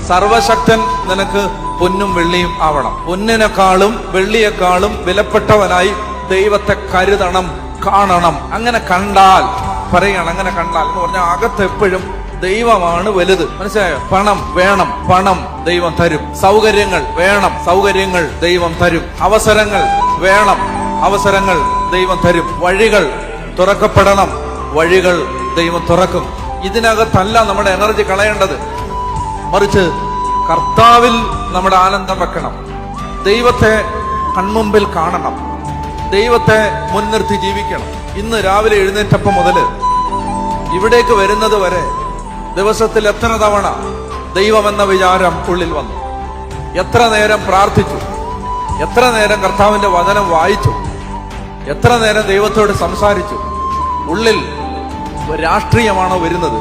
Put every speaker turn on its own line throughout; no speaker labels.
സർവശക്തൻ നിനക്ക് പൊന്നും വെള്ളിയും ആവണം. പൊന്നിനെക്കാളും വെള്ളിയെക്കാളും വിലപ്പെട്ടവനായി ദൈവത്തെ കരുതണം, കാണണം. അങ്ങനെ കണ്ടാൽ പറയണം, അങ്ങനെ കണ്ടാൽ എന്ന് പറഞ്ഞാൽ അകത്ത് എപ്പോഴും ദൈവമാണ് വലുത്. മനസ്സിലായോ? പണം വേണം, പണം ദൈവം തരും. സൗകര്യങ്ങൾ വേണം, സൗകര്യങ്ങൾ ദൈവം തരും. അവസരങ്ങൾ വേണം, അവസരങ്ങൾ ദൈവം തരും. വഴികൾ തുറക്കപ്പെടണം, വഴികൾ ദൈവം തുറക്കും. ഇതിനകത്തല്ല നമ്മുടെ എനർജി കളയേണ്ടത്, മറിച്ച് കർത്താവിൽ നമ്മുടെ ആനന്ദം വെക്കണം. ദൈവത്തെ കൺമുമ്പിൽ കാണണം, ദൈവത്തെ മുൻനിർത്തി ജീവിക്കണം. ഇന്ന് രാവിലെ എഴുന്നേറ്റപ്പം മുതൽ ഇവിടേക്ക് വരുന്നത് വരെ ദിവസത്തിൽ എത്ര തവണ ദൈവമെന്ന വിചാരം ഉള്ളിൽ വന്നു? എത്ര നേരം പ്രാർത്ഥിച്ചു? എത്ര നേരം കർത്താവിന്റെ വചനം വായിച്ചു? എത്ര നേരം ദൈവത്തോട് സംസാരിച്ചു? ഉള്ളിൽ രാഷ്ട്രീയമാണോ വരുന്നത്?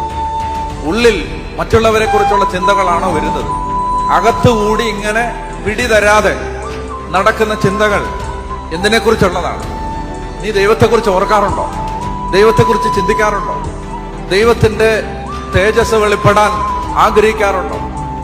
ഉള്ളിൽ മറ്റുള്ളവരെ കുറിച്ചുള്ള ചിന്തകളാണോ വരുന്നത്? അകത്തുകൂടി ഇങ്ങനെ പിടിതരാതെ നടക്കുന്ന ചിന്തകൾ എന്തിനെക്കുറിച്ചുള്ളതാണ്? നീ ദൈവത്തെക്കുറിച്ച് ഓർക്കാറുണ്ടോ? ദൈവത്തെക്കുറിച്ച് ചിന്തിക്കാറുണ്ടോ? ദൈവത്തിന്റെ തേജസ് വെളിപ്പെടാൻ ആഗ്രഹിക്കാറുണ്ടോ?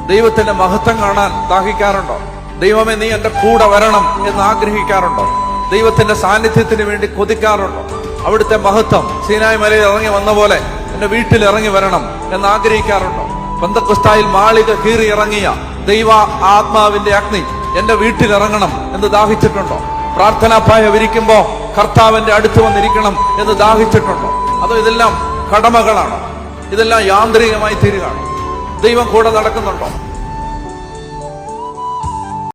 ദൈവത്തിന്റെ മഹത്വം കാണാൻ ദാഹിക്കാറുണ്ടോ? ദൈവമേ, നീ എന്റെ കൂടെ വരണം എന്ന് ആഗ്രഹിക്കാറുണ്ടോ? ദൈവത്തിന്റെ സാന്നിധ്യത്തിന് വേണ്ടി കൊതിക്കാറുണ്ടോ? അവിടുത്തെ മഹത്വം സീനായ് മലയിൽ ഇറങ്ങി വന്ന പോലെ എന്റെ വീട്ടിൽ ഇറങ്ങി വരണം എന്ന് ആഗ്രഹിക്കാറുണ്ടോ? പെന്തക്കോസ്തായിൽ മാളിക കീറി ഇറങ്ങിയ ദൈവ ആത്മാവിന്റെ അഗ്നി എന്റെ വീട്ടിൽ ഇറങ്ങണം എന്ന് ദാഹിച്ചിട്ടുണ്ടോ? പ്രാർത്ഥനാപായ വിരിക്കുമ്പോ കർത്താവിന്റെ അടുത്ത് വന്നിരിക്കണം എന്ന് ദാഹിച്ചിട്ടുണ്ടോ? അതോ ഇതെല്ലാം കടമകളാണോ? ഇതെല്ലാം യാന്ത്രികമായി തീരുകയാണോ? ദൈവം കൂടെ നടക്കുന്നുണ്ടോ?